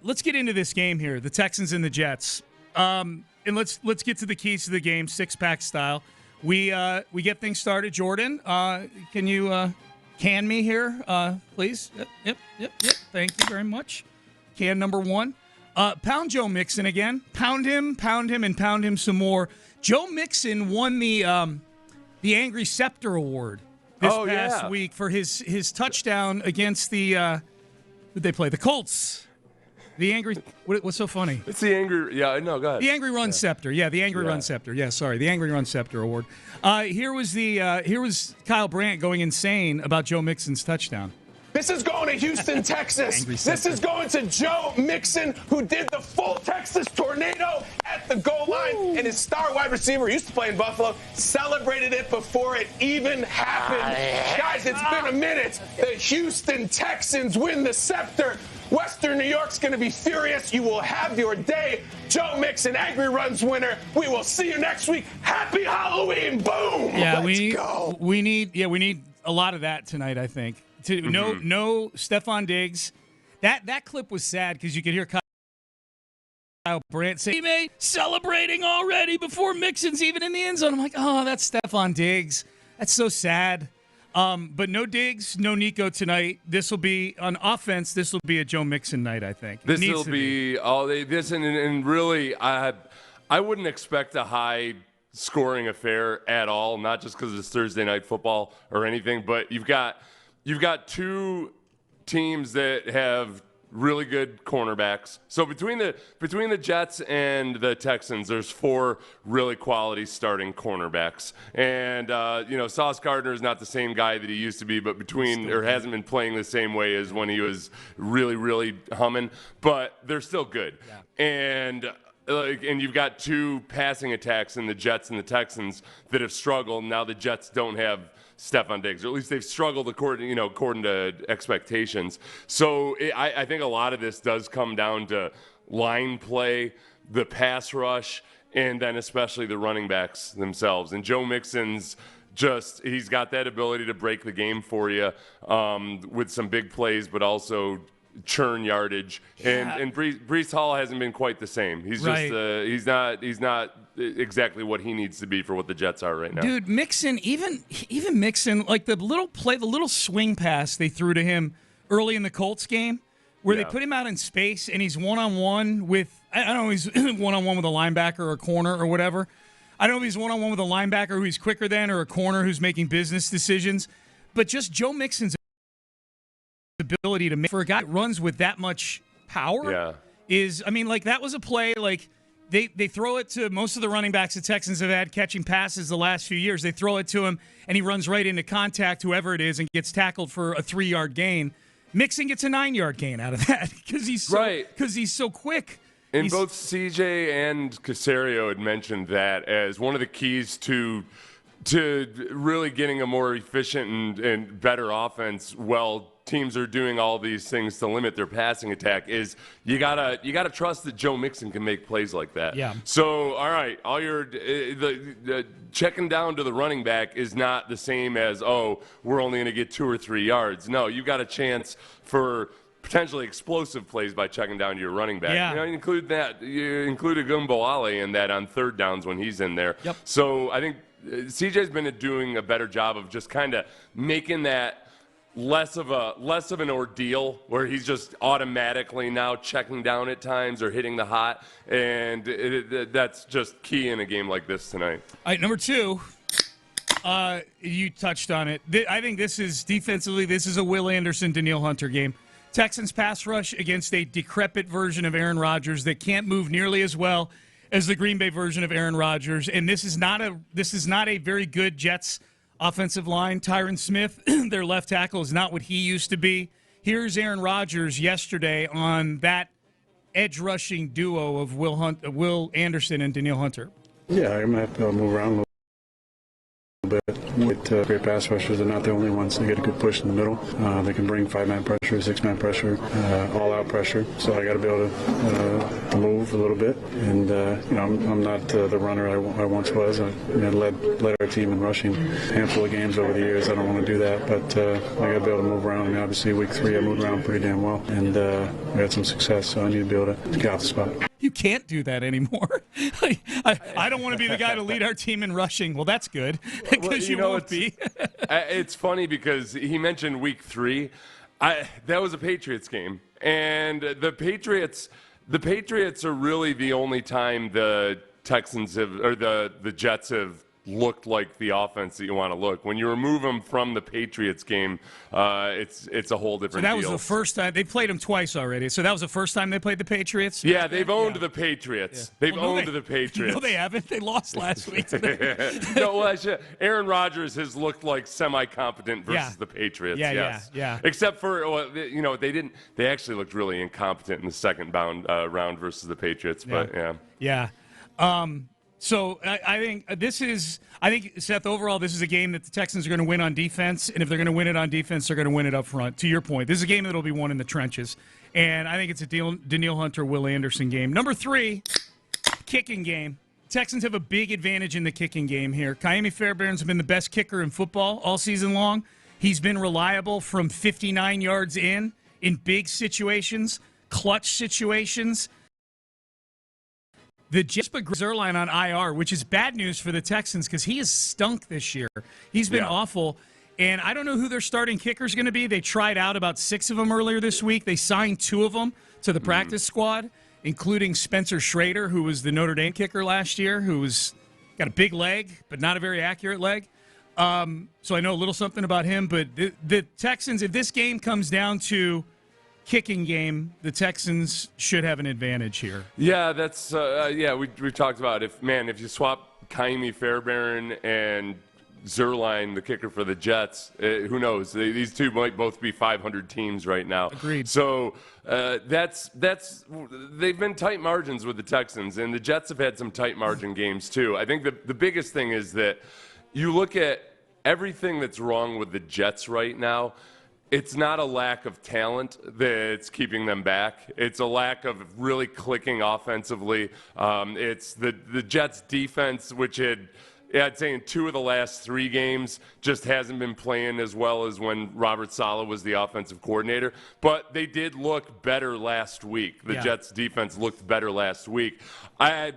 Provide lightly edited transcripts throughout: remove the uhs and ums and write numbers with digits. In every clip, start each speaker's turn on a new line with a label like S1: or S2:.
S1: let's get into this game here, the Texans and the Jets. And let's get to the keys to the game, six-pack style. We get things started. Jordan, can you can me here, please? Yep. Thank you very much. Can number one. Pound Joe Mixon again. Pound him, and pound him some more. Joe Mixon won the Angry Scepter Award this past week for his touchdown against the who'd they play? The Colts. The angry. What's so funny?
S2: It's the angry. Yeah, no, go ahead.
S1: The Angry Run Scepter. Yeah, the Angry Run Scepter. Yeah, sorry, the Angry Run Scepter Award. Here was Kyle Brandt going insane about Joe Mixon's touchdown.
S3: This is going to Houston, Texas. This is going to Joe Mixon, who did the full Texas tornado at the goal line. And his star wide receiver, who used to play in Buffalo, celebrated it before it even happened. Guys, it's been a minute. The Houston Texans win the scepter. Western New York's going to be furious. You will have your day. Joe Mixon, Angry Runs winner. We will see you next week. Happy Halloween. Boom.
S1: Yeah,
S3: Let's go.
S1: We need a lot of that tonight, I think. No Stephon Diggs. That clip was sad because you could hear Kyle Brandt say, teammate celebrating already before Mixon's even in the end zone. I'm like, oh, that's Stephon Diggs. That's so sad. But no Diggs, no Nico tonight. This will be on offense. This will be a Joe Mixon night, I think.
S2: This will be all this, and really, I wouldn't expect a high scoring affair at all. Not just because it's Thursday night football or anything, but you've got two teams that have really good cornerbacks. So between the Jets and the Texans, there's four really quality starting cornerbacks. And Sauce Gardner is not the same guy that he used to be, but hasn't been playing the same way as when he was really, really humming. But they're still good. Yeah. And you've got two passing attacks in the Jets and the Texans that have struggled. Now the Jets don't have Stephon Diggs, or at least they've struggled according to expectations. So I think a lot of this does come down to line play, the pass rush, and then especially the running backs themselves. And Joe Mixon's he's got that ability to break the game for you with some big plays, but also churn yardage.
S1: Yeah.
S2: And Breece Hall hasn't been quite the same. He's just he's not exactly what he needs to be for what the Jets are right now.
S1: Dude, Mixon, even Mixon, like the little swing pass they threw to him early in the Colts game, where they put him out in space and he's one-on-one with, I don't know, he's one-on-one with a linebacker or a corner or whatever. I don't know if he's one-on-one with a linebacker who he's quicker than or a corner who's making business decisions. But just Joe Mixon's ability to make, for a guy that runs with that much power is, I mean, like that was a play, like, They throw it to most of the running backs the Texans have had catching passes the last few years. They throw it to him, and he runs right into contact, whoever it is, and gets tackled for a 3-yard gain. Mixon gets a 9-yard gain out of that because he's so quick.
S2: And both CJ and Caserio had mentioned that as one of the keys to really getting a more efficient and better offense. Well, teams are doing all these things to limit their passing attack. Is you gotta trust that Joe Mixon can make plays like that.
S1: Yeah.
S2: So all right, all your the checking down to the running back is not the same as we're only going to get 2 or 3 yards. No, you got a chance for potentially explosive plays by checking down to your running back.
S1: Yeah.
S2: You include Gumboale in that on third downs when he's in there.
S1: Yep.
S2: So I think CJ's been doing a better job of just kind of making that less of an ordeal where he's just automatically now checking down at times or hitting the hot, and that's just key in a game like this tonight.
S1: All right, number two, you touched on it. I think this is defensively, this is a Will Anderson, Danielle Hunter game. Texans pass rush against a decrepit version of Aaron Rodgers that can't move nearly as well as the Green Bay version of Aaron Rodgers, and this is not a very good Jets offensive line. Tyron Smith, their left tackle, is not what he used to be. Here's Aaron Rodgers yesterday on that edge rushing duo of Will Anderson and Danielle Hunter.
S4: Yeah, I'm going to have to move around a little bit. with great pass rushers. They're not the only ones. They get a good push in the middle. They can bring 5-man pressure, 6-man pressure, all-out pressure. So I got to be able to move a little bit. And I'm not the runner I once was. I led our team in rushing a handful of games over the years. I don't want to do that, but I got to be able to move around. I mean, obviously, week 3 I moved around pretty damn well, and I had some success. So I need to be able to get out the spot.
S1: You can't do that anymore. I don't want to be the guy to lead our team in rushing. Well, that's good, because you won't be.
S2: It's funny because he mentioned week 3. That was a Patriots game, and the Patriots are really the only time the Texans have, or the Jets have looked like the offense that you want to look. When you remove them from the Patriots game, it's a whole different deal.
S1: So that was the first time. They played them twice already. So that was the first time they played the Patriots?
S2: Yeah, they've owned the Patriots. Yeah. They've owned the Patriots.
S1: No, they haven't. They lost last week.
S2: Aaron Rodgers has looked like semi-competent versus the Patriots.
S1: Yeah.
S2: Except for, they actually looked really incompetent in the second round versus the Patriots. But,
S1: Yeah. So I think, Seth, overall, this is a game that the Texans are going to win on defense, and if they're going to win it on defense, they're going to win it up front. To your point, this is a game that will be won in the trenches, and I think it's a Danielle Hunter, Will Anderson game. Number 3, kicking game. Texans have a big advantage in the kicking game here. Ka'imi Fairbairn's been the best kicker in football all season long. He's been reliable from 59 yards in big situations, clutch situations. The Jets put Zerline on IR, which is bad news for the Texans because he has stunk this year. He's been awful, and I don't know who their starting kicker is going to be. They tried out about 6 of them earlier this week. They signed 2 of them to the practice squad, including Spencer Schrader, who was the Notre Dame kicker last year, who's got a big leg but not a very accurate leg. So I know a little something about him, but the Texans, if this game comes down to kicking game, the Texans should have an advantage here.
S2: Yeah, that's we talked about if you swap Ka'imi Fairbairn and Zerline, the kicker for the Jets, who knows? These two might both be 500 teams right now.
S1: Agreed.
S2: So they've been tight margins with the Texans, and the Jets have had some tight margin games too. I think the biggest thing is that you look at everything that's wrong with the Jets right now. It's not a lack of talent that's keeping them back. It's a lack of really clicking offensively. It's the Jets' defense, which I'd say in 2 of the last 3 games just hasn't been playing as well as when Robert Saleh was the offensive coordinator. But they did look better last week. The Jets' defense looked better last week. I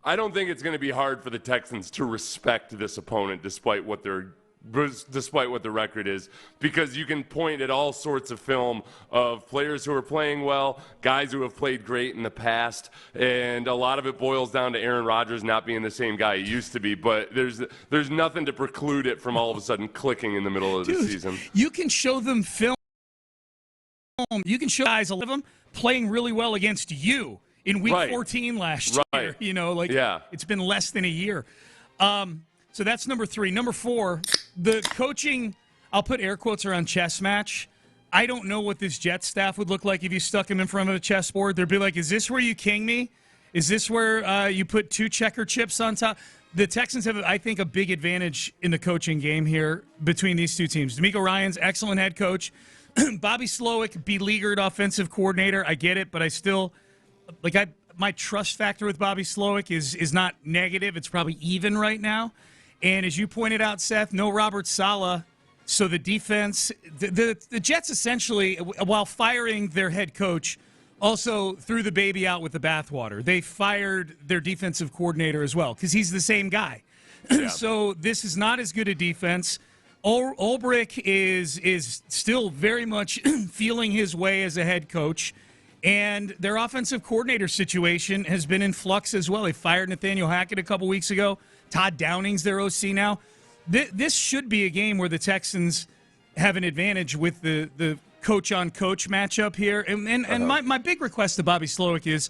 S2: don't think it's going to be hard for the Texans to respect this opponent despite what the record is, because you can point at all sorts of film of players who are playing well, guys who have played great in the past, and a lot of it boils down to Aaron Rodgers not being the same guy he used to be, but there's nothing to preclude it from all of a sudden clicking in the middle of the season.
S1: You can show them film. You can show guys, a lot of them, playing really well against you in week 14 last year. It's been less than a year. So that's number 3. Number 4, the coaching, I'll put air quotes around chess match. I don't know what this Jets staff would look like if you stuck him in front of a chessboard. They'd be like, is this where you king me? Is this where you put 2 checker chips on top? The Texans have, I think, a big advantage in the coaching game here between these 2 teams. D'Amico Ryan's excellent head coach. Bobby Slowick, beleaguered offensive coordinator. I get it, but I still, my trust factor with Bobby Slowick is not negative. It's probably even right now. And as you pointed out, Seth, no Robert Saleh. So the defense, the Jets essentially, while firing their head coach, also threw the baby out with the bathwater. They fired their defensive coordinator as well because he's the same guy. So this is not as good a defense. Ulbrich is still very much feeling his way as a head coach. And their offensive coordinator situation has been in flux as well. They fired Nathaniel Hackett a couple weeks ago. Todd Downing's their OC now. This should be a game where the Texans have an advantage with the coach-on-coach matchup here. And my big request to Bobby Slowick is,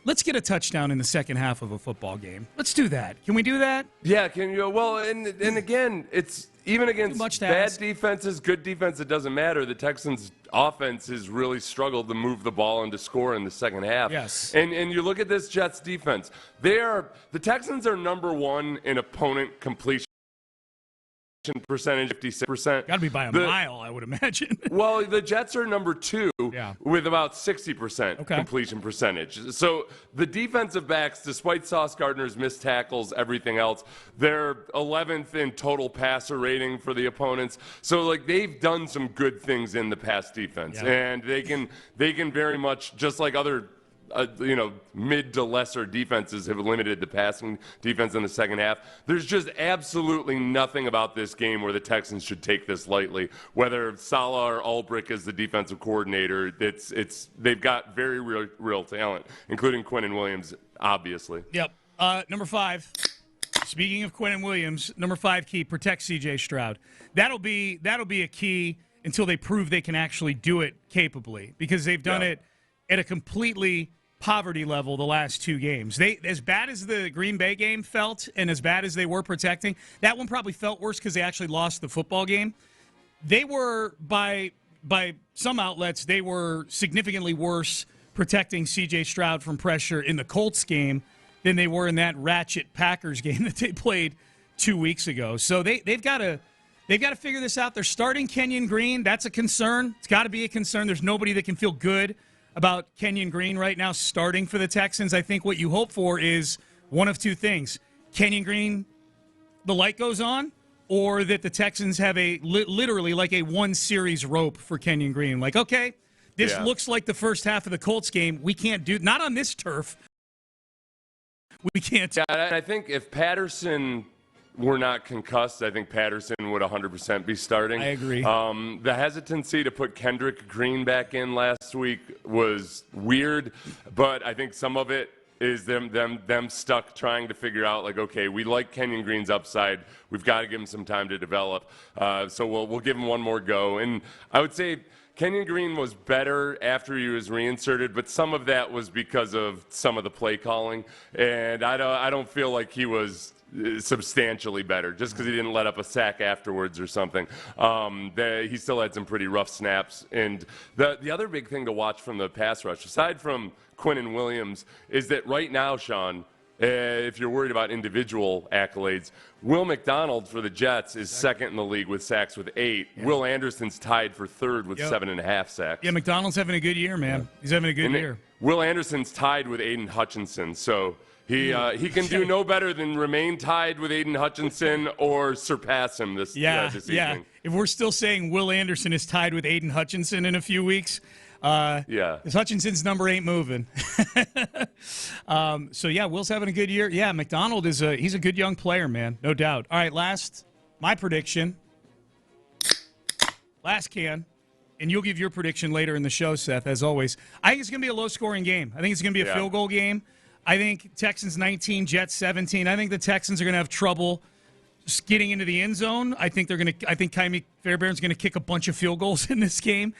S1: let's get a touchdown in the second half of a football game. Let's do that. Can we do that?
S2: Yeah, can you? Well, and again, it's even against bad defenses, good defense, it doesn't matter. The Texans' offense has really struggled to move the ball and to score in the second half.
S1: Yes.
S2: And you look at this Jets defense. The Texans are number 1 in opponent completion percentage, 56%.
S1: Got to be by a mile, I would imagine.
S2: Well, the Jets are number 2 with about 60%
S1: Okay.
S2: completion percentage. So the defensive backs, despite Sauce Gardner's missed tackles, everything else, they're 11th in total passer rating for the opponents. So like they've done some good things in the pass defense, and they can very much, just like other mid to lesser defenses have limited the passing defense in the second half. There's just absolutely nothing about this game where the Texans should take this lightly. Whether Saleh or Ulbrich is the defensive coordinator, they've got very real talent, including Quinnen Williams, obviously.
S1: Yep. Number 5. Speaking of Quinnen Williams, number 5 key, protect C.J. Stroud. That'll be a key until they prove they can actually do it capably, because they've done it at a completely poverty level the last 2 games. They, as bad as the Green Bay game felt and as bad as they were protecting, that one probably felt worse because they actually lost the football game. They were, by some outlets, they were significantly worse protecting C.J. Stroud from pressure in the Colts game than they were in that ratchet Packers game that they played 2 weeks ago. So they've got to figure this out. They're starting Kenyon Green. That's a concern. It's got to be a concern. There's nobody that can feel good about Kenyon Green right now starting for the Texans. I think what you hope for is one of 2 things. Kenyon Green, the light goes on, or that the Texans have a literally like a 1-series rope for Kenyon Green. Like, okay, this looks like the first half of the Colts game. We can't do, not on this turf. We can't.
S2: Yeah, and I think if Patterson were not concussed, I think Patterson would 100% be starting.
S1: I agree.
S2: The hesitancy to put Kendrick Green back in last week was weird, but I think some of it is them stuck trying to figure out, like, okay, we like Kenyon Green's upside. We've got to give him some time to develop. So we'll give him one more go. And I would say Kenyon Green was better after he was reinserted, but some of that was because of some of the play calling. And I don't feel like he was substantially better just because he didn't let up a sack afterwards or something. He still had some pretty rough snaps. And the other big thing to watch from the pass rush, aside from Quinnen Williams, is that right now, Sean, if you're worried about individual accolades, Will McDonald for the Jets is second in the league with sacks with 8. Yeah. Will Anderson's tied for third with 7.5 sacks.
S1: Yeah, McDonald's having a good year, man. He's having a good year.
S2: Will Anderson's tied with Aiden Hutchinson, so he can do no better than remain tied with Aiden Hutchinson or surpass him this evening.
S1: If we're still saying Will Anderson is tied with Aiden Hutchinson in a few weeks, because Hutchinson's number ain't moving. Will's having a good year. Yeah, McDonald he's a good young player, man, no doubt. All right, my prediction. Last can. And you'll give your prediction later in the show, Seth, as always. I think it's going to be a low-scoring game. I think it's going to be a field goal game. I think Texans 19, Jets 17. I think the Texans are going to have trouble just getting into the end zone. I think Kymie Fairbairn's going to kick a bunch of field goals in this game.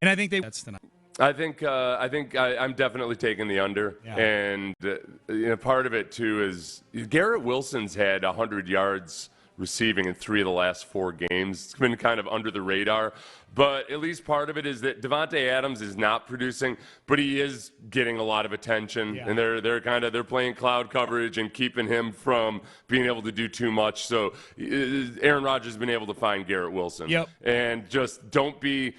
S1: And I think that's tonight.
S2: I think I'm definitely taking the under, and part of it too is Garrett Wilson's had 100 yards receiving in 3 of the last 4 games. It's been kind of under the radar, but at least part of it is that Davante Adams is not producing, but he is getting a lot of attention, and they're playing cloud coverage and keeping him from being able to do too much. So Aaron Rodgers has been able to find Garrett Wilson, and just don't be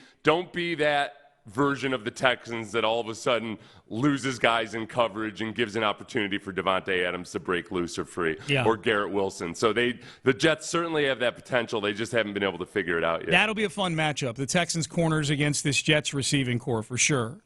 S2: that version of the Texans that all of a sudden loses guys in coverage and gives an opportunity for Davante Adams to break loose or free, or Garrett Wilson. So the Jets certainly have that potential. They just haven't been able to figure it out yet.
S1: That'll be a fun matchup. The Texans corners against this Jets receiving core for sure.